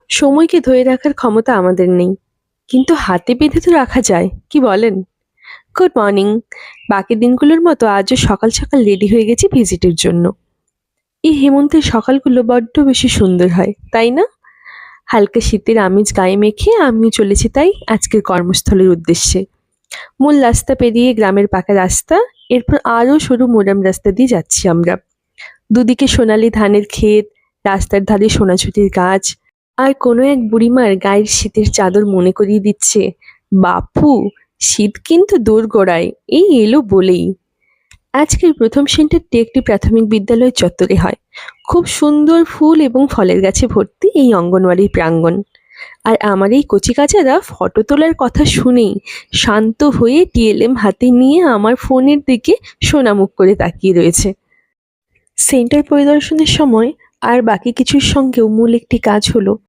সময়কে ধরে রাখার ক্ষমতা আমাদের নেই, কিন্তু হাতে বেঁধে তো রাখা যায়, কি বলেন? Good morning. বাকি দিনগুলোর মতো আজও সকাল সকাল রেডি হয়ে গেছি ভিজিটের জন্য। এই হেমন্তের সকালগুলো বড্ড বেশি সুন্দর হয়, তাই না? হালকা শীতের আমেজ গায়ে মেখে আমিও চলেছি তাই আজকের কর্মস্থলের উদ্দেশ্যে। মূল রাস্তা পেরিয়ে গ্রামের পাকা রাস্তা, এরপর আরও সরু মোরাম রাস্তা দিয়ে যাচ্ছি আমরা। দুদিকে সোনালি ধানের ক্ষেত, রাস্তার ধারে সোনাঝুরির গাছ, আর কোনো এক বুড়িমার গায়ের শীতের চাদর মনে করিয়ে দিচ্ছে, বাপু, শীত কিন্তু দোরগোড়ায় এই এলো বলেই। আজকের প্রথম সেন্টারটি একটি প্রাথমিক বিদ্যালয় চত্বরে হয়। খুব সুন্দর ফুল এবং ফলের গাছে ভর্তি এই অঙ্গনওয়াড়ির প্রাঙ্গণ। আর আমার এই কচিকাচারা ফটো তোলার কথা শুনেই শান্ত হয়ে টিএলএম হাতে নিয়ে আমার ফোনের দিকে সোনামুখ করে তাকিয়ে রয়েছে। সেন্টার পরিদর্শনের সময় আর বাকি কিছুর সঙ্গেও মূল একটি কাজ হলো